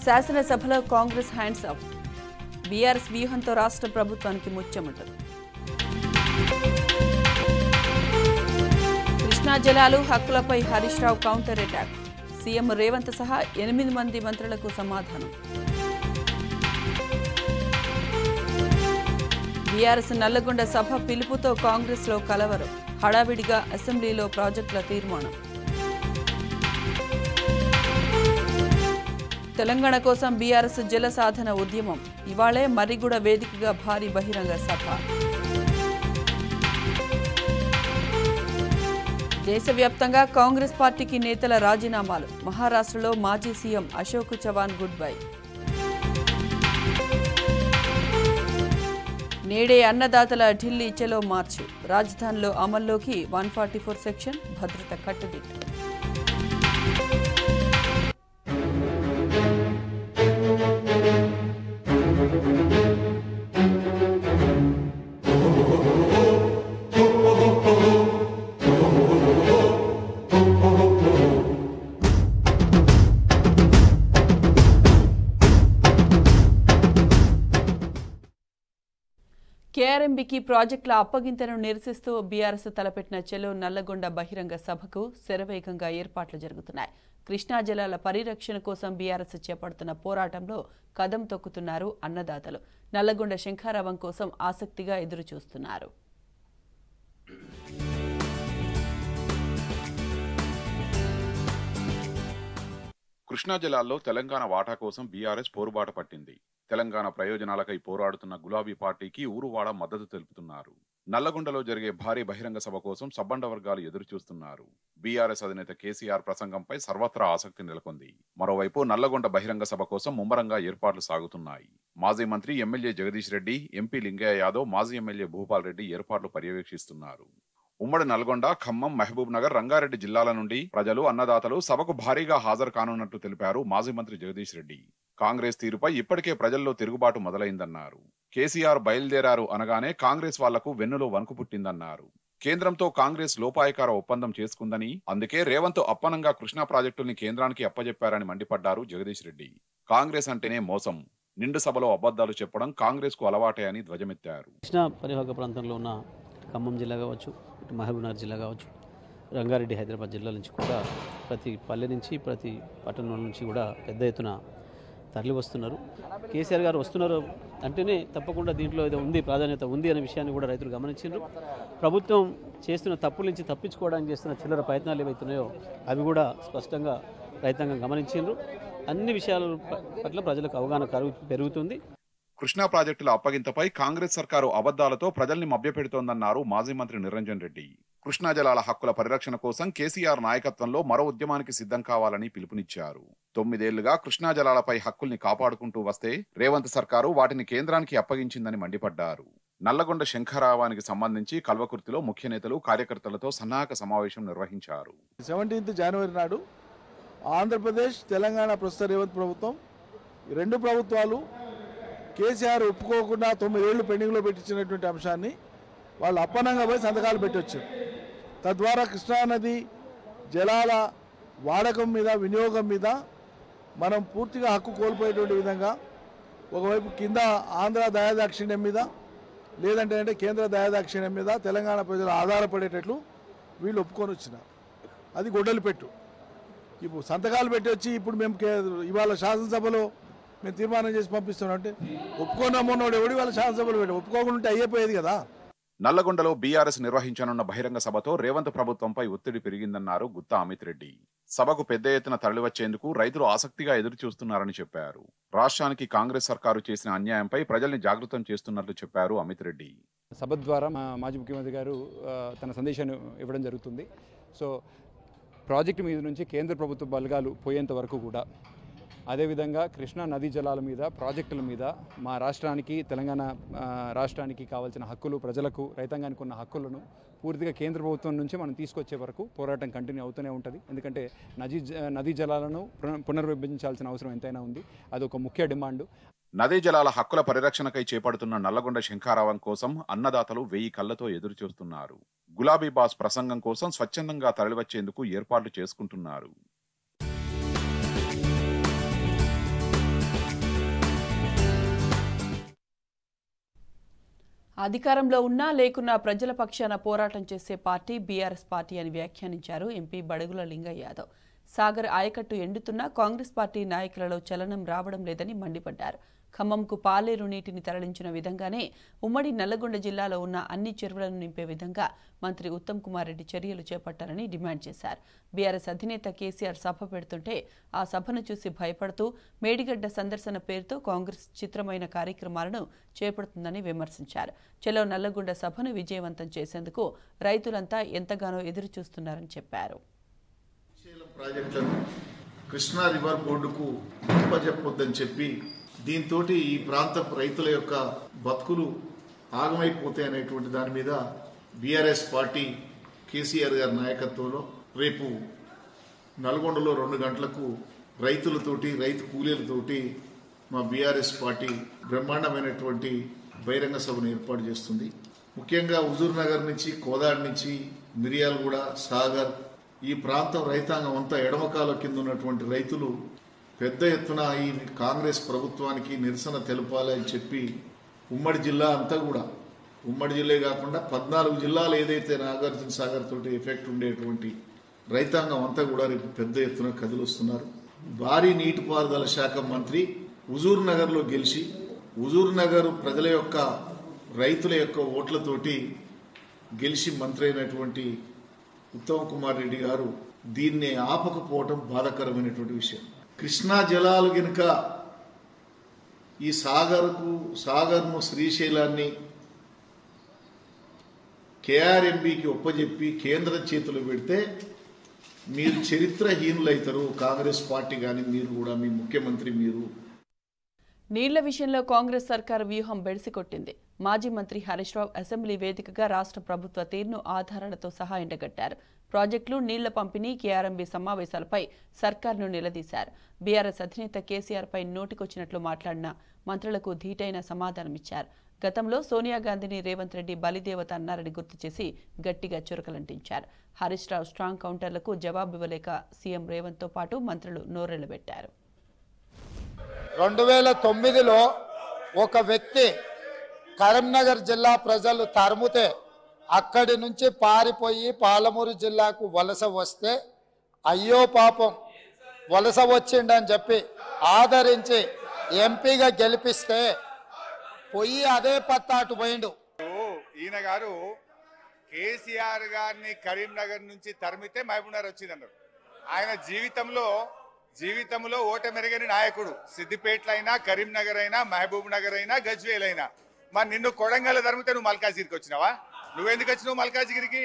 శాసనసభలో Congress hands up. BRS వ్యూహంతో రాష్ట్ర ప్రభుత్వానికి ముచ్చెమటలు. కృష్ణా జలాలు హక్కులపై Harish Rao counter attack. CM Revanth సహా 8 మంది మంత్రులకు సమాధానం. బీఆర్ఎస్ నల్లగొండ సభ పిలుపుతో కాంగ్రెస్లో కలవరం. హడావిడిగా అసెంబ్లీలో ప్రాజెక్టుల తీర్మానం. తెలంగాణ కోసం బీఆర్ఎస్ జల సాధన ఉద్యమం. ఇవాళే మర్రిగూడ వేదికగా భారీ బహిరంగ సభ. దేశవ్యాప్తంగా కాంగ్రెస్ పార్టీకి నేతల రాజీనామాలు. మహారాష్ట్రలో మాజీ CM Ashok Chavan good bye. నేడే అన్నదాతల ఢిల్లీ చలో మార్చు. రాజధానిలో అమల్లోకి 144 సెక్షన్. భద్రత కట్టుదిట్టు. కేఆర్ఎంబీకి ప్రాజెక్టుల అప్పగింతను నిరసిస్తూ బీఆర్ఎస్ తలపెట్టిన చెలో నల్లగొండ బహిరంగ సభకు శరవేగంగా ఏర్పాట్లు జరుగుతున్నాయి. కృష్ణా జలాల పరిరక్షణ కోసం బీఆర్ఎస్ చేపడుతున్న పోరాటంలో కదం తొక్కుతున్నారు అన్నదాతలు. నల్లగొండ శంఖారావం కోసం ఆసక్తిగా ఎదురుచూస్తున్నారు. కృష్ణా జలాల్లో తెలంగాణ వాటా కోసం బీఆర్ఎస్ పోరుబాట పట్టింది. తెలంగాణ ప్రయోజనాలకై పోరాడుతున్న గులాబీ పార్టీకి ఊరువాడ మద్దతు తెలుపుతున్నారు. నల్లగొండలో జరిగే భారీ బహిరంగ సభ కోసం సబ్బండ వర్గాలు ఎదురుచూస్తున్నారు. బీఆర్ఎస్ అధినేత కేసీఆర్ ప్రసంగంపై సర్వత్రా ఆసక్తి నెలకొంది. మరోవైపు నల్లగొండ బహిరంగ సభ కోసం ముమ్మరంగా ఏర్పాట్లు సాగుతున్నాయి. మాజీ మంత్రి ఎమ్మెల్యే జగదీష్ రెడ్డి, ఎంపీ లింగయ్య యాదవ్, మాజీ ఎమ్మెల్యే భూపాల్ రెడ్డి ఏర్పాట్లు పర్యవేక్షిస్తున్నారు. ఉమ్మడి నల్గొండ, ఖమ్మం, మహబూబ్ నగర్, రంగారెడ్డి జిల్లాల నుండి ప్రజలు, అన్నదాతలు సభకు భారీగా హాజరు కానున్నట్టు తెలిపారు మాజీ మంత్రి జగదీష్ రెడ్డి. కాంగ్రెస్ తీరుపై ఇప్పటికే ప్రజల్లో తిరుగుబాటు మొదలైందన్నారు. కేసీఆర్ బయలుదేరారు అనగానే కాంగ్రెస్ వాళ్లకు వెన్నులో వణుకు పుట్టిందన్నారు. కేంద్రంతో కాంగ్రెస్ లోపాయకార ఒప్పందం చేసుకుందని, అందుకే రేవంత్ అప్పనంగా కృష్ణా ప్రాజెక్టుల్ని కేంద్రానికి అప్పజెప్పారని మండిపడ్డారు జగదీష్ రెడ్డి. కాంగ్రెస్ అంటేనే మోసం, నిండు సభలో అబద్దాలు చెప్పడం కాంగ్రెస్ కు అలవాటే అని ధ్వజమెత్తారు. కృష్ణా పరివాహక ప్రాంతంలో ఉన్న ఖమ్మం జిల్లా కావచ్చు, మహబూబ్ నగర్ జిల్లా కావచ్చు, రంగారెడ్డి, హైదరాబాద్ జిల్లా నుంచి కూడా ప్రతి పల్లె నుంచి, ప్రతి పట్టణం నుంచి కూడా పెద్ద ఎత్తున తరలి వస్తున్నారు. కేసీఆర్ గారు వస్తున్నారు అంటేనే తప్పకుండా దీంట్లో ఏదో ఉంది, ప్రాధాన్యత ఉంది అనే విషయాన్ని కూడా రైతులు గమనించారు. ప్రభుత్వం చేస్తున్న తప్పుల నుంచి తప్పించుకోవడానికి చేస్తున్న చిల్లర ప్రయత్నాలు ఏవైతున్నాయో అవి కూడా స్పష్టంగా రైతాంగం గమనించారు. అన్ని విషయాల పట్ల ప్రజలకు అవగాహన పెరుగుతుంది. కృష్ణా ప్రాజెక్టుల అప్పగింతపై కాంగ్రెస్ సర్కారు అబద్దాలతో ప్రజల్ని మభ్యపెడుతోందన్నారు మాజీ మంత్రి నిరంజన్ రెడ్డి. కృష్ణా జలాల హక్కుల పరిరక్షణ కోసం కేసీఆర్ నాయకత్వంలో మరో ఉద్యమానికి సిద్ధం కావాలని పిలుపునిచ్చారు. 9 ఏళ్లుగా కృష్ణా జలాలపై హక్కుల్ని కాపాడుకుంటూ వస్తే రేవంత్ సర్కారు వాటిని కేంద్రానికి అప్పగించిందని మండిపడ్డారు. నల్లగొండ శంఖారావానికి సంబంధించి కల్వకుర్తిలో ముఖ్య నేతలు, కార్యకర్తలతో సన్నాహక సమావేశం నిర్వహించారు. 17 జనవరి నాడు ఆంధ్రప్రదేశ్, తెలంగాణ ప్రస్తుత రేవంత్ ప్రభుత్వం, రెండు ప్రభుత్వాలు కేసీఆర్ ఒప్పుకోకుండా 9 ఏళ్లు పెండింగ్లో పెట్టించినటువంటి అంశాన్ని వాళ్ళు అప్పనంగా పోయి సంతకాలు పెట్టొచ్చు. తద్వారా కృష్ణానది జలాల వాడకం మీద, వినియోగం మీద మనం పూర్తిగా హక్కు కోల్పోయేటువంటి విధంగా ఒకవైపు కింద ఆంధ్ర దయాదాక్షిణ్యం మీద, లేదంటే కేంద్ర దయాదాక్షిణ్యం మీద తెలంగాణ ప్రజలు ఆధారపడేటట్లు వీళ్ళు ఒప్పుకొని వచ్చినారు. అది గొడ్డలు పెట్టు. ఇప్పుడు సంతకాలు పెట్టి వచ్చి ఇప్పుడు మేము ఇవాళ శాసనసభలో మేము తీర్మానం చేసి పంపిస్తున్నాం అంటే ఒప్పుకోనమ్మోడు ఎవడి వాళ్ళ శాసనసభలో పెట్టి ఒప్పుకోకుండా అయ్యిపోయేది కదా. నల్లగొండలో బీఆర్ఎస్ నిర్వహించనున్న బహిరంగ సభతో రేవంత్ ప్రభుత్వంపై ఒత్తిడి పెరిగిందన్నారు గుత్తా అమిత్ రెడ్డి. సభకు పెద్ద ఎత్తున తరలివచ్చేందుకు రైతులు ఆసక్తిగా ఎదురుచూస్తున్నారని చెప్పారు. రాష్ట్రానికి కాంగ్రెస్ సర్కారు చేసిన అన్యాయంపై ప్రజల్ని జాగృతం చేస్తున్నట్లు చెప్పారు అమిత్ రెడ్డి. సభ ద్వారా మాజీ ముఖ్యమంత్రి గారు తన సందేశాన్ని ఇవ్వడం జరుగుతుంది. సో ప్రాజెక్టు మీద నుంచి కేంద్ర ప్రభుత్వ బలగాలు పోయేంత వరకు కూడా, అదేవిధంగా కృష్ణా నదీ జలాల మీద, ప్రాజెక్టుల మీద మా రాష్ట్రానికి, తెలంగాణ రాష్ట్రానికి కావాల్సిన హక్కులు, ప్రజలకు, రైతాంగానికి ఉన్న హక్కులను పూర్తిగా కేంద్ర ప్రభుత్వం నుంచి మనం తీసుకొచ్చే వరకు పోరాటం కంటిన్యూ అవుతూనే ఉంటుంది. ఎందుకంటే నదీ జలాలను పునర్విభజించాల్సిన అవసరం ఎంతైనా ఉంది. అది ఒక ముఖ్య డిమాండ్. నదీ జలాల హక్కుల పరిరక్షణకై చేపడుతున్న నల్లగొండ శంఖారావం కోసం అన్నదాతలు 1000 కళ్లతో ఎదురుచూస్తున్నారు. గులాబీ బాస్ ప్రసంగం కోసం స్వచ్ఛందంగా తరలివచ్చేందుకు ఏర్పాట్లు చేసుకుంటున్నారు. అధికారంలో ఉన్నా లేకున్నా ప్రజల పక్షాన పోరాటం చేసే పార్టీ బీఆర్ఎస్ పార్టీ అని వ్యాఖ్యానించారు ఎంపీ బడుగుల లింగయ్య యాదవ్. సాగర్ ఆయకట్టు ఎండుతున్నా కాంగ్రెస్ పార్టీ నాయకులలో చలనం రావడం లేదని మండిపడ్డారు. ఖమ్మంకు పాలేరు నీటిని తరలించిన విధంగానే ఉమ్మడి నల్లగొండ జిల్లాలో ఉన్న అన్ని చెరువులను నింపే విధంగా మంత్రి ఉత్తమ్ కుమార్ రెడ్డి చర్యలు చేపట్టాలని డిమాండ్ చేశారు. బీఆర్ఎస్ అధినేత కేసీఆర్ సభ పెడుతుంటే ఆ సభను చూసి భయపడుతూ మేడిగడ్డ సందర్శన పేరుతో కాంగ్రెస్ చిత్రమైన కార్యక్రమాలను చేపడుతుందని విమర్శించారు. చలో నల్లగొండ సభను విజయవంతం చేసేందుకు రైతులంతా ఎంతగానో ఎదురుచూస్తున్నారని చెప్పారు. కృష్ణా రివర్ బోర్డుకు చెప్పొద్దని చెప్పి దీంతో ఈ ప్రాంత రైతుల యొక్క బతుకులు ఆగమైపోతాయి అనేటువంటి దాని మీద బీఆర్ఎస్ పార్టీ కేసీఆర్ గారి నాయకత్వంలో రేపు నల్గొండలో 2 గంటలకు రైతులతోటి రైతు కూలీలతోటి మా బీఆర్ఎస్ పార్టీ బ్రహ్మాండమైనటువంటి బహిరంగ సభను ఏర్పాటు చేస్తుంది. ముఖ్యంగా హుజూర్ నగర్ నుంచి కోదాడ్ నుంచి మిర్యాలగూడ సాగర్ ఈ ప్రాంతం రైతాంగం అంతా ఎడమకాల కింద ఉన్నటువంటి రైతులు పెద్ద ఎత్తున ఈ కాంగ్రెస్ ప్రభుత్వానికి నిరసన తెలపాలి అని చెప్పి ఉమ్మడి జిల్లా అంతా కూడా ఉమ్మడి జిల్లా కాకుండా 14 జిల్లాలు ఏదైతే నాగార్జున సాగర్ తోటి ఎఫెక్ట్ ఉండేటువంటి రైతాంగం అంతా కూడా రేపు పెద్ద ఎత్తున కదిలొస్తున్నారు. భారీ నీటిపారుదల శాఖ మంత్రి హుజూర్ నగర్లో గెలిచి హుజూర్ నగర్ ప్రజల యొక్క రైతుల యొక్క ఓట్లతోటి గెలిచి మంత్రి అయినటువంటి ఉత్తమ్ కుమార్ రెడ్డి గారు దీన్ని ఆపకపోవటం బాధాకరమైనటువంటి విషయం. కృష్ణా జలాలు గనుక ఈ సాగర్ను శ్రీశైలాన్ని కేఆర్ఎంబీకి ఒప్పజెప్పి కేంద్రం చేతులు పెడితే మీరు చరిత్రహీనులైతారు. కాంగ్రెస్ పార్టీ కానీ మీరు కూడా మీ ముఖ్యమంత్రి మీరు. నీళ్ల విషయంలో కాంగ్రెస్ సర్కారు వ్యూహం బెడిసికొట్టింది. మాజీ మంత్రి హరీష్ రావు అసెంబ్లీ వేదికగా రాష్ట్ర ప్రభుత్వ తీరును ఆధారాలతో సహా ఎండగట్టారు. ప్రాజెక్టులు, నీళ్ల పంపిణీ, కేఆర్ఎంబీ సమావేశాలపై సర్కారును నిలదీశారు. బీఆర్ఎస్ అధినేత కేసీఆర్పై నోటికొచ్చినట్లు మాట్లాడిన మంత్రులకు ధీటైన సమాధానమిచ్చారు. గతంలో సోనియా గాంధీని రేవంత్ రెడ్డి బలిదేవత అన్నారని గుర్తు చేసి గట్టిగా చురకలంటించారు. హరీష్ రావు స్ట్రాంగ్ కౌంటర్లకు జవాబివ్వలేక సీఎం రేవంత్తో పాటు మంత్రులు నోరెళ్లబెట్టారు. 2009లో ఒక వ్యక్తి కరీంనగర్ జిల్లా ప్రజలు తరుముతే అక్కడి నుంచి పారిపోయి పాలమూరు జిల్లాకు వలస వస్తే అయ్యో పాపం వలస వచ్చిండని చెప్పి ఆదరించి ఎంపీగా గెలిపిస్తే పోయి అదే పత్తాటు పోయిండు. ఈయన గారు కేసీఆర్ గారిని కరీంనగర్ నుంచి తరిమితే మహబూబ్నగర్ వచ్చిందన్నారు. ఆయన జీవితంలో ఓటమెరగని నాయకుడు. సిద్దిపేటలో అయినా, కరీంనగర్ అయినా, మహబూబ్ నగర్ అయినా, గజ్వేల్ అయినా. మరి నిన్ను కొడంగల్ తరిమితే నువ్వు మల్కాజిగిరికి వచ్చినావా? నువ్వెందుకు వచ్చినావు మల్కాజిగిరికి?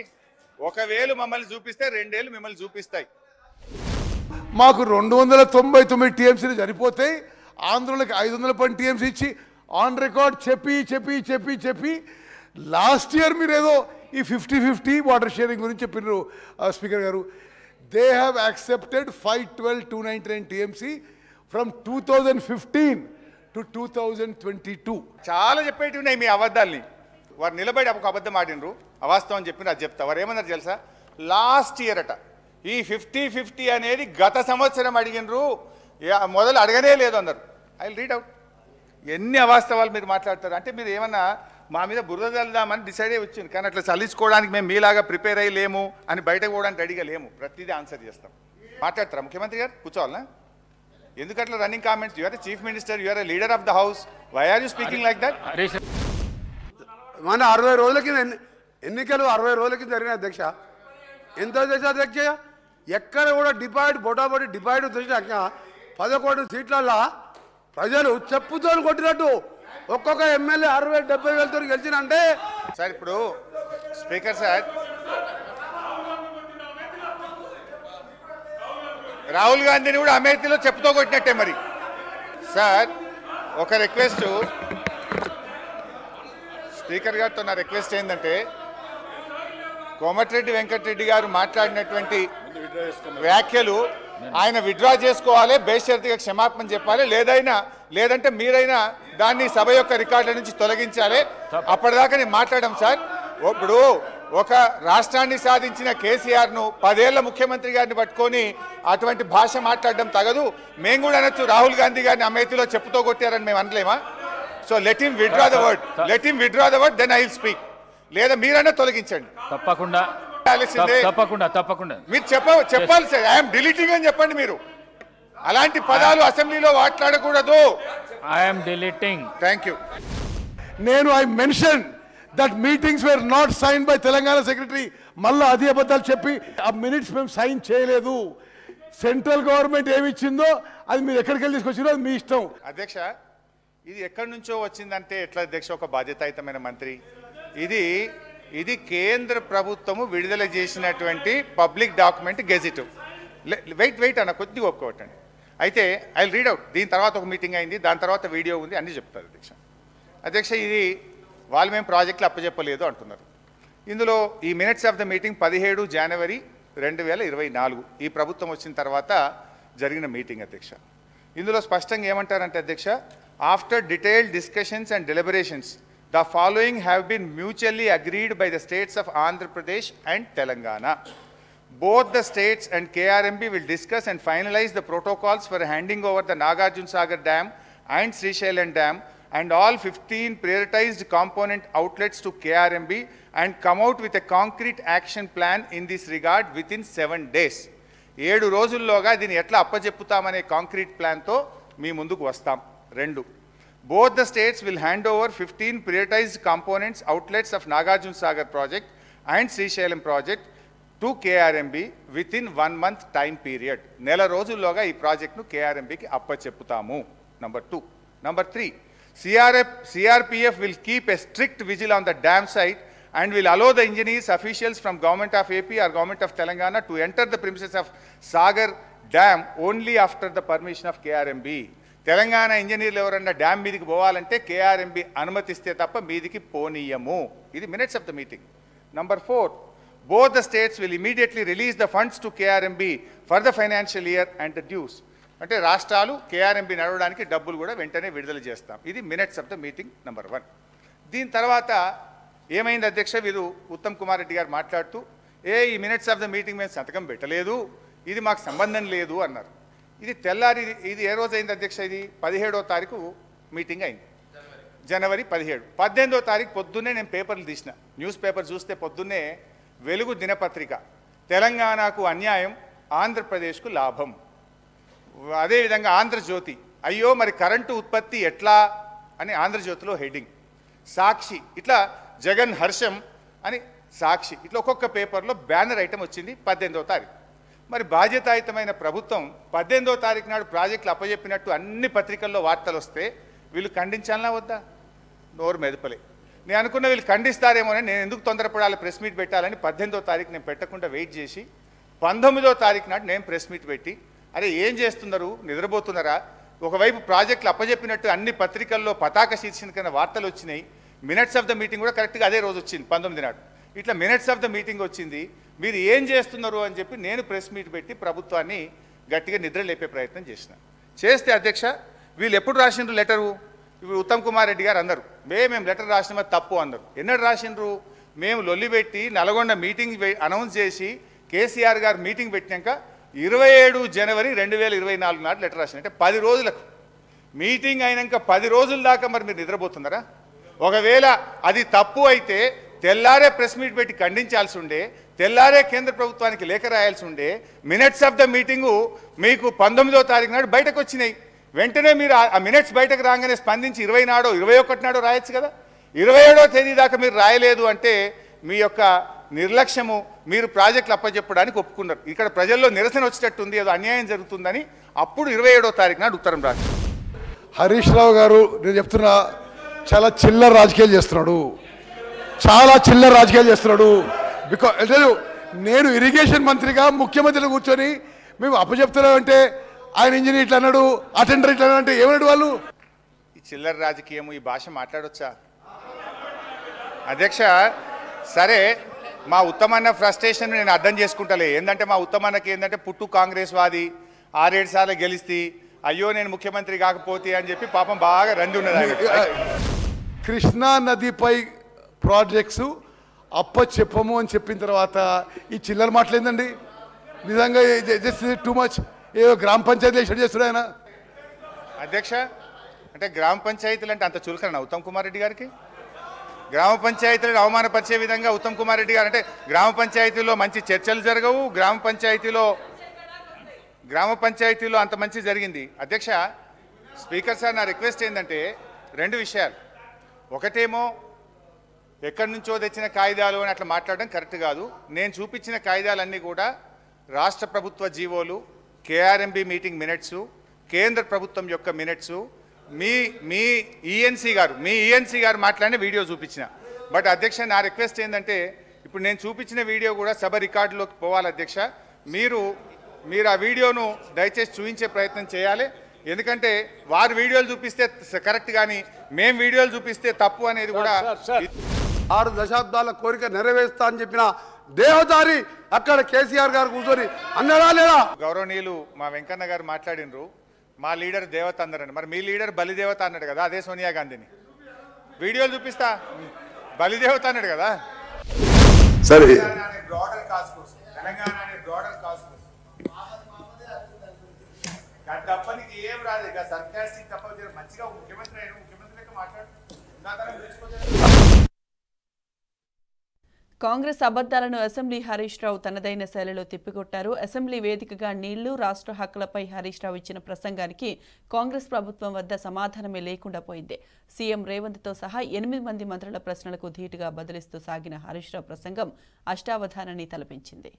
ఒకవేళ మమ్మల్ని చూపిస్తే 2 ఏళ్ళు మిమ్మల్ని చూపిస్తాయి. మాకు 299 టీఎంసీలు సరిపోతాయి. ఆంధ్రులకు 510 టీఎంసీ ఇచ్చి ఆన్ రికార్డ్ చెప్పి లాస్ట్ ఇయర్ మీరు ఏదో ఈ 50-50 వాటర్ షేరింగ్ గురించి చెప్పినారు స్పీకర్ గారు. They have accepted 512,299 TMC from 2015 to 2022. చాలా చెప్పేటి ఉన్నాయి మీ అబద్ధాలని. వారు నిలబడి ఒక అబద్ధం ఆడినరు, అవాస్తవం చెప్పిన అది చెప్తా. వారు ఏమన్నారు తెలుసా? లాస్ట్ ఇయర్ అట ఈ 50-50 అనేది గత సంవత్సరం అడిగినరు, మొదలు అడగనే లేదు అన్నారు. I will read out. ఎన్ని అవాస్తవాలు మీరు మాట్లాడతారు అంటే మీరు ఏమన్నా మా మీద బురద చల్లుదామని డిసైడ్ అయ్యి వచ్చింది. కానీ అట్లా చల్లించుకోవడానికి మేము మీలాగా ప్రిపేర్ అయ్యలేము అని బయటకు పోవడానికి రెడీగా లేము. ప్రతిదీ ఆన్సర్ చేస్తాం. మాట్లాడతారా ముఖ్యమంత్రి గారు? కూర్చోవాలనా? ఎందుకట్లా running comments? You are chief minister, you are a leader of the house. Why are you speaking like that? మన 60 రోజుల కింద ఎన్నికలు 60 రోజుల కింద జరిగిన అధ్యక్ష. ఎంత చేసా అధ్యక్ష? ఎక్కడ కూడా బొటాబొటి డిపాయిడ్ చూసినాక 11 సీట్లల్లో ప్రజలు చెప్పుతో కొట్టినట్టు ఒక్కొక్క ఎమ్మెల్యే 60-70 వేలతో గెలిచినంటే సార్. ఇప్పుడు స్పీకర్ సార్, రాహుల్ గాంధీని కూడా అమేథీలో చెప్పుతో కొట్టినట్టే మరి. సార్ ఒక రిక్వెస్ట్, స్పీకర్ గారితో నా రిక్వెస్ట్ ఏంటంటే కోమటిరెడ్డి వెంకటరెడ్డి గారు మాట్లాడినటువంటి వ్యాఖ్యలు ఆయన విత్డ్రా చేసుకోవాలి, బేషరతుగా క్షమాపణ చెప్పాలి. లేదంటే మీరైనా దాన్ని సభ యొక్క రికార్డుల నుంచి తొలగించాలి. అప్పటిదాకా నేను మాట్లాడడం సార్. ఇప్పుడు ఒక రాష్ట్రాన్ని సాధించిన కేసీఆర్ను 10 ఏళ్ల ముఖ్యమంత్రి గారిని పట్టుకొని అటువంటి భాష మాట్లాడడం తగదు. మేము కూడా అనొచ్చు రాహుల్ గాంధీ గారిని అమేథీలో చెప్పుతో కొట్టారని మేము అనలేమా? So let him withdraw the word then I will speak. లేదా మీరైనా తొలగించండి. తప్పకుండా మీరు చెప్పాలి సార్. ఐఎమ్ డిలీటింగ్ అని చెప్పండి. మీరు అలాంటి పదాలు అసెంబ్లీలో మాట్లాడకూడదు. I'm deleting. Thank you. నేను I mention that meetings were not sign by Telangana secretary. మళ్ళీ అదే అబద్ధాలు చెప్పి ఆ మినిట్స్ మేము సైన్ చేయలేదు. సెంట్రల్ గవర్నమెంట్ ఏమి ఇచ్చిందో అది మీరు ఎక్కడికి వెళ్ళి తీసుకొచ్చిందో అది మీ ఇష్టం. అధ్యక్ష, ఇది ఎక్కడి నుంచో వచ్చిందంటే ఎట్లా అధ్యక్ష? ఒక బాధ్యతాయుతమైన మంత్రి. ఇది కేంద్ర ప్రభుత్వము విడుదల చేసినటువంటి పబ్లిక్ డాక్యుమెంట్ గెజిట్. వెయిట్ అన్న కొద్దిగా ఒప్పుకోవటండి. అయితే ఐ రీడ్ అవుట్. దీని తర్వాత ఒక మీటింగ్ అయింది, దాని తర్వాత వీడియో ఉంది, అన్నీ చెప్తారు అధ్యక్ష. ఇది వాళ్ళు మేము ప్రాజెక్టులు అప్పచెప్పలేదు అంటున్నారు. ఇందులో ఈ మినిట్స్ ఆఫ్ ద మీటింగ్ 17 జనవరి 2024 ఈ ప్రభుత్వం వచ్చిన తర్వాత జరిగిన మీటింగ్ అధ్యక్ష. ఇందులో స్పష్టంగా ఏమంటారంటే అధ్యక్ష, after detailed discussions and deliberations the following have been mutually agreed by the states of Andhra Pradesh and Telangana. Both the states and KRMB will discuss and finalize the protocols for handing over the Nagarjuna Sagar Dam and Srisailam Dam and all 15 prioritized component outlets to KRMB and come out with a concrete action plan in this regard within 7 days. 7 రోజుల్లోగా దీన్ని ఎట్లా అప్పచెప్పుతామనే concrete ప్లాన్తో మీ ముందుకు వస్తాం. 2, both the states will hand over 15 prioritized components outlets of Nagarjuna Sagar project and Srisailam project to KRMB within 1 month time period. నెల రోజుల్లోగా ఈ ప్రాజెక్ట్ను KRMBకి అప్పచెప్పుతాము. Number 2. Number 3, CRPF will keep a strict vigil on the dam site and will allow the engineers, officials from Government of AP or Government of Telangana to enter the premises of Sagar Dam only after the permission of KRMB. Telangana ఇంజనీర్లు ఎవరన్నా dam మీదికి పోవాలంటే KRMB అనుమతిస్తే తప్ప మీదికి పోనీయము. ఇది minutes of the meeting. Number 4, both the states will immediately release the funds to KRMB for the financial year and the dues. అంటే రాష్ట్రాలు KRMB నడవడానికి డబ్బులు కూడా వెంటనే విడుదల చేస్తాం. ఇది minutes of the meeting number 1. దీని తర్వాత ఏమైంది అధ్యక్ష? వీరు ఉత్తమ్ కుమార్ రెడ్డి గారు మాట్లాడుతూ ఈ మినిట్స్ ఆఫ్ ద మీటింగ్ మేము సంతకం పెట్టలేదు, ఇది మాకు సంబంధం లేదు అన్నారు. ఇది తెల్లారి ఇది ఏ రోజు అయింది అధ్యక్ష? ఇది 17వ తారీఖు మీటింగ్ అయింది, జనవరి 17. 18వ తారీఖు పొద్దున్నే నేను పేపర్లు తీసిన, న్యూస్ పేపర్ చూస్తే పొద్దున్నే వెలుగు దినపత్రిక, తెలంగాణకు అన్యాయం ఆంధ్రప్రదేశ్కు లాభం. అదేవిధంగా ఆంధ్రజ్యోతి, అయ్యో మరి కరెంటు ఉత్పత్తి ఎట్లా అని ఆంధ్రజ్యోతిలో హెడ్డింగ్. సాక్షి ఇట్లా జగన్ హర్షం అని సాక్షి, ఇట్లా ఒక్కొక్క పేపర్లో బ్యానర్ ఐటమ్ వచ్చింది 18వ తారీఖు. మరి బాధ్యతాయుతమైన ప్రభుత్వం 18వ తారీఖు నాడు ప్రాజెక్టులు అప్పచెప్పినట్టు అన్ని పత్రికల్లో వార్తలు వస్తే వీళ్ళు ఖండించాలనా వద్దా? నోరు మెదపలే. నేను అనుకున్న వీళ్ళు ఖండిస్తారేమోనని నేను ఎందుకు తొందరపడాలి, ప్రెస్ మీట్ పెట్టాలని 18వ తారీఖు నేను పెట్టకుండా వెయిట్ చేసి 19వ తారీఖు నాడు నేను ప్రెస్ మీట్ పెట్టి, అరే ఏం చేస్తున్నారు, నిద్రపోతున్నారా? ఒకవైపు ప్రాజెక్టులు అప్పచెప్పినట్టు అన్ని పత్రికల్లో పతాక శీర్షికన వార్తలు వచ్చినాయి. మినిట్స్ ఆఫ్ ద మీటింగ్ కూడా కరెక్ట్గా అదే రోజు వచ్చింది 19 నాడు. ఇట్లా మినిట్స్ ఆఫ్ ద మీటింగ్ వచ్చింది, మీరు ఏం చేస్తున్నారు అని చెప్పి నేను ప్రెస్ మీట్ పెట్టి ప్రభుత్వాన్ని గట్టిగా నిద్ర లేపే ప్రయత్నం చేస్తే అధ్యక్ష వీళ్ళు ఎప్పుడు రాసిండ్రు లెటరు? ఇప్పుడు ఉత్తమ్ కుమార్ రెడ్డి గారు అన్నారు మేము లెటర్ రాసినది తప్పు అన్నారు. ఎన్నడు రాసిండ్రు? మేము లొల్లి పెట్టి నల్గొండ మీటింగ్ అనౌన్స్ చేసి కేసీఆర్ గారు మీటింగ్ పెట్టినాక 27 జనవరి 2024 నాడు లెటర్ రాసిన. అంటే 10 రోజులకు మీటింగ్ అయినాక 10 రోజుల దాకా మరి మీరు నిద్రపోతున్నారా? ఒకవేళ అది తప్పు అయితే తెల్లారే ప్రెస్ మీట్ పెట్టి ఖండించాల్సి ఉండే, తెల్లారే కేంద్ర ప్రభుత్వానికి లేఖ రాయాల్సి ఉండే. మినిట్స్ ఆఫ్ ద మీటింగు మీకు 19వ తారీఖు నాడు బయటకు వచ్చినాయి. వెంటనే మీరు ఆ మినిట్స్ బయటకు రాగానే స్పందించి 20 నాడో 21 నాడో రాయొచ్చు కదా. 27వ తేదీ దాకా మీరు రాయలేదు అంటే మీ యొక్క నిర్లక్ష్యము, మీరు ప్రాజెక్టులు అప్పచెప్పడానికి ఒప్పుకున్నారు. ఇక్కడ ప్రజల్లో నిరసన వచ్చేటట్టుంది, ఏదో అన్యాయం జరుగుతుందని అప్పుడు 27వ తారీఖు నాడు ఉత్తరం రాశారు. హరీష్ రావు గారు నేను చెప్తున్నా, చాలా చిల్లర రాజకీయాలు చేస్తున్నాడు, చాలా చిల్లర రాజకీయాలు చేస్తున్నాడు. బికాజ్ నేను ఇరిగేషన్ మంత్రిగా ముఖ్యమంత్రిని కూర్చొని మేము అప్పచెప్తున్నామంటే ఆయన ఇంజనీర్ ఇట్లా అన్నాడు, అటెండర్ ఇట్లా అన్నాడు అంటే ఏమన్నాడు వాళ్ళు? ఈ చిల్లర రాజకీయం, ఈ భాష మాట్లాడొచ్చా అధ్యక్ష? సరే, మా ఉత్తమన్న ఫ్రస్ట్రేషన్ నేను అర్థం చేసుకుంటలే. ఏంటంటే మా ఉత్తమన్నకి ఏంటంటే పుట్టు కాంగ్రెస్ వాది, 6-7 సార్లు గెలిస్తే అయ్యో నేను ముఖ్యమంత్రి కాకపోతే అని చెప్పి పాపం బాగా రంది ఉన్నది. కృష్ణా నదిపై ప్రాజెక్ట్స్ అప్పచెప్పము అని చెప్పిన తర్వాత ఈ చిల్లర మాటలేందండి? నిజంగా టూ మచ్. ఏదో గ్రామ పంచాయతీ చేస్తున్నాడు ఆయన అధ్యక్ష. అంటే గ్రామ పంచాయతీలు అంటే అంత చులకన ఉత్తమ్ కుమార్ రెడ్డి గారికి? గ్రామ పంచాయతీలను అవమానపరిచే విధంగా ఉత్తమ్ కుమార్ రెడ్డి గారు అంటే గ్రామ పంచాయతీలో మంచి చర్చలు జరగవు, గ్రామ పంచాయతీలో అంత మంచి జరిగింది. అధ్యక్ష, స్పీకర్ సార్, నా రిక్వెస్ట్ ఏంటంటే 2 విషయాలు. ఒకటేమో ఎక్కడి నుంచో తెచ్చిన కాయిదాలు అని అట్లా మాట్లాడడం కరెక్ట్ కాదు. నేను చూపించిన కాయిదాలన్నీ కూడా రాష్ట్ర ప్రభుత్వ జీవోలు, కేఆర్ఎంబి మీటింగ్ మినిట్స్, కేంద్ర ప్రభుత్వం యొక్క మినిట్స్, మీ ఈఎన్సీ గారు మాట్లాడిన వీడియో చూపించిన. బట్ అధ్యక్ష, నా రిక్వెస్ట్ ఏంటంటే ఇప్పుడు నేను చూపించిన వీడియో కూడా సభ రికార్డులోకి పోవాలి. అధ్యక్ష, మీరు ఆ వీడియోను దయచేసి చూపించే ప్రయత్నం చేయాలి. ఎందుకంటే వారు వీడియోలు చూపిస్తే కరెక్ట్, కానీ మేము వీడియోలు చూపిస్తే తప్పు అనేది కూడా. 6 దశాబ్దాల కోరిక నెరవేరుస్తా అని చెప్పిన దేవదారి అక్కడ కేసీఆర్ గారు కూర్చొని అన్నారా లేదా? గౌరవనీయులు మా వెంకన్న గారు మాట్లాడినరు, మా లీడర్ దేవత అన్నారండి. మరి మీ లీడర్ బలిదేవత అన్నాడు కదా, అదే సోనియా గాంధీని. వీడియోలు చూపిస్తా, బలిదేవత అన్నాడు కదా. సరే, బ్రాడర్ కాజ్ కోసం, తెలంగాణ అనే బ్రాడర్ కాజ్ కోసం తప్పనికి ఏం రాదు. ఇక సర్కాస్టిక్ తప్ప మంచిగా ముఖ్యమంత్రి అయిన ముఖ్యమంత్రి లెక్క మాట్లాడు. కాంగ్రెస్ అబద్దాలను అసెంబ్లీ హరీష్ రావు తనదైన శైలిలో తిప్పికొట్టారు. అసెంబ్లీ వేదికగా నీళ్లు, రాష్ట్ర హక్కులపై హరీష్ రావు ఇచ్చిన ప్రసంగానికి కాంగ్రెస్ ప్రభుత్వం వద్ద సమాధానమే లేకుండా పోయింది. సీఎం రేవంత్తో సహా 8 మంది మంత్రుల ప్రశ్నలకు ధీటుగా బదిలిస్తూ సాగిన హరీష్ రావు ప్రసంగం అష్టావధానాన్ని తలపించింది.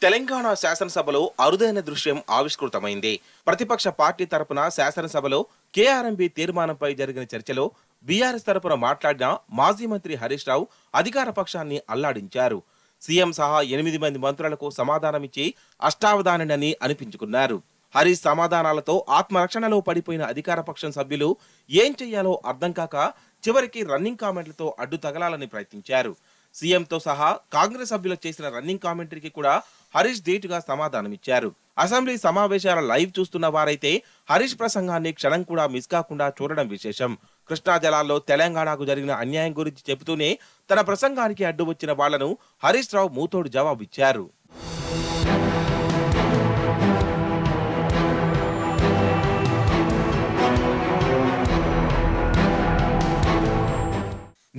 తెలంగాణ శాసనసభలో అరుదైన దృశ్యం ఆవిష్కృతమైంది. ప్రతిపక్ష పార్టీ తరపున శాసనసభలో కేఆర్ఎంబీ తీర్మానంపై జరిగిన చర్చలో బీఆర్ఎస్ తరపున మాట్లాడిన మాజీ మంత్రి హరీష్ రావు అధికార పక్షాన్ని అల్లాడించారు. సీఎం సహా 8 మంది మంత్రులకు సమాధానమిచ్చి అష్టావధానని అనిపించుకున్నారు. హరీష్ సమాధానాలతో ఆత్మరక్షణలో పడిపోయిన అధికార పక్షం సభ్యులు ఏం చెయ్యాలో అర్థం కాక చివరికి రన్నింగ్ కామెంట్లతో అడ్డు తగలాలని ప్రయత్నించారు. సీఎంతో సహా కాంగ్రెస్ సభ్యులు చేసిన రన్నింగ్ కామెంటరీకి కూడా హరీష్ ధీటుగా సమాధానమిచ్చారు. అసెంబ్లీ సమావేశాల లైవ్ చూస్తున్న వారైతే హరీష్ ప్రసంగాన్ని క్షణం కూడా మిస్ కాకుండా చూడడం విశేషం. కృష్ణా జలాల్లో తెలంగాణకు జరిగిన అన్యాయం గురించి చెబుతూనే తన ప్రసంగానికి అడ్డు వచ్చిన వాళ్లను హరీష్ రావు మూతోడు జవాబిచ్చారు.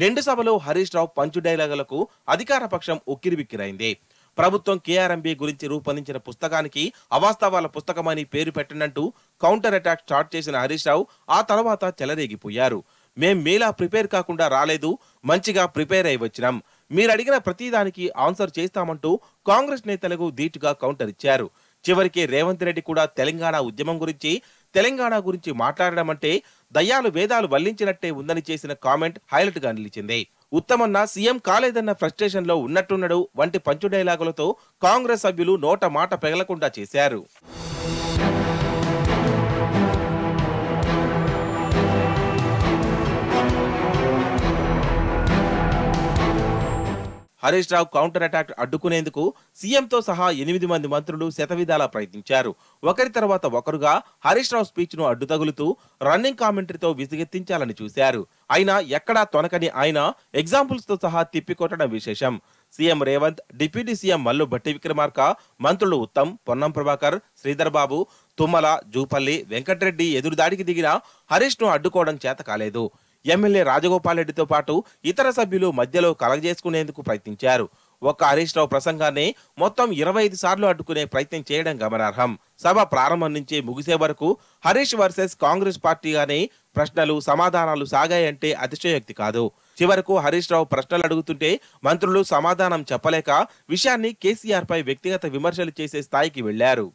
నిండు సభలో హరీష్ రావు పంచు డైలాగులకు అధికార పక్షం ఉక్కిరిబిక్కిరైంది. ప్రభుత్వం కేఆర్ఎంబీ గురించి రూపొందించిన పుస్తకానికి అవాస్తవాల పుస్తకమని పేరు పెట్టనంటూ కౌంటర్ అటాక్ స్టార్ట్ చేసిన హరీష్ రావు ఆ తర్వాత చెలరేగిపోయారు. మేం మీలా ప్రిపేర్ కాకుండా రాలేదు, మంచిగా ప్రిపేర్ అయి వచ్చినాం. మీరు అడిగిన ప్రతిదానికి ఆన్సర్ చేస్తామంటూ కాంగ్రెస్ నేతలకు ధీటుగా కౌంటర్ ఇచ్చారు. చివరికి రేవంత్ రెడ్డి కూడా తెలంగాణ ఉద్యమం గురించి, తెలంగాణ గురించి మాట్లాడడం అంటే దయ్యాలు వేదాలు వల్లించినట్టే ఉందని చేసిన కామెంట్ హైలైట్ గా నిలిచింది. ఉత్తమన్న సీఎం కాలేదన్న ఫ్రస్ట్రేషన్ లో ఉన్నట్టున్నడు వంటి పంచు డైలాగులతో కాంగ్రెస్ సభ్యులు నోట మాట పెగలకుండా చేశారు. హరీష్ రావు కౌంటర్ అటాక్ అడ్డుకునేందుకు సీఎంతో సహా 8 మంది మంత్రులు శతవిధాలా ప్రయత్నించారు. ఒకరి తర్వాత ఒకరుగా హరీష్ రావు స్పీచ్ ను అడ్డు తగులుతూ రన్నింగ్ కామెంటరీతో విసిగెత్తించాలని చూశారు. అయినా ఎక్కడా తొనకని ఆయన ఎగ్జాంపుల్స్ తో సహా తిప్పికొట్టడం విశేషం. CM Revanth, deputy CM Mallu Bhatti Vikramarka, మంత్రులు ఉత్తమ్, పొన్నం ప్రభాకర్, శ్రీధర్ బాబు, తుమ్మల, జూపల్లి, వెంకటరెడ్డి ఎదురుదాడికి దిగిన హరీష్ ను అడ్డుకోవడం చేత కాలేదు. ఎమ్మెల్యే రాజగోపాల్ రెడ్డితో పాటు ఇతర సభ్యులు మధ్యలో కలగజేసుకునేందుకు ప్రయత్నించారు. ఒక్క హరీష్ రావు ప్రసంగాన్ని మొత్తం 25 సార్లు అడ్డుకునే ప్రయత్నం చేయడం గమనార్హం. సభ ప్రారంభం నుంచి ముగిసే వరకు హరీష్ వర్సెస్ కాంగ్రెస్ పార్టీగానే ప్రశ్నలు సమాధానాలు సాగాయంటే అతిశయోక్తి కాదు. చివరకు హరీష్ రావు ప్రశ్నలు అడుగుతుంటే మంత్రులు సమాధానం చెప్పలేక విషయాన్ని కేసీఆర్ పై వ్యక్తిగత విమర్శలు చేసే స్థాయికి వెళ్లారు.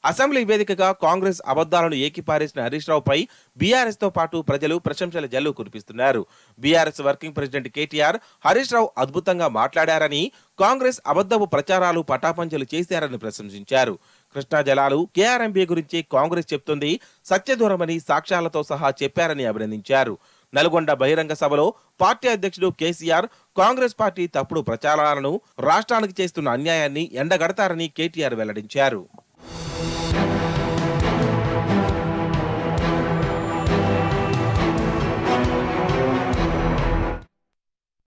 అసెంబ్లీ వేదికగా కాంగ్రెస్ అబద్దాలను ఏకిపారేసిన హరీష్ రావుపై బీఆర్ఎస్ తో పాటు ప్రజలు ప్రశంసల జల్లు కురిపిస్తున్నారు. BRS working president KTR Harish Rao అద్భుతంగా మాట్లాడారని, కాంగ్రెస్ అబద్ధపు ప్రచారాలు పటాపంచలు చేశారని ప్రశంసించారు. కృష్ణా జలాలు, కేఆర్ఎంబీ గురించి కాంగ్రెస్ చెప్తుంది సత్యదూరమని సాక్ష్యాలతో సహా చెప్పారని అభినందించారు. నల్గొండ బహిరంగ సభలో పార్టీ అధ్యక్షుడు కేసీఆర్ కాంగ్రెస్ పార్టీ తప్పుడు ప్రచారాలను, రాష్ట్రానికి చేస్తున్న అన్యాయాన్ని ఎండగడతారని కేటీఆర్ వెల్లడించారు.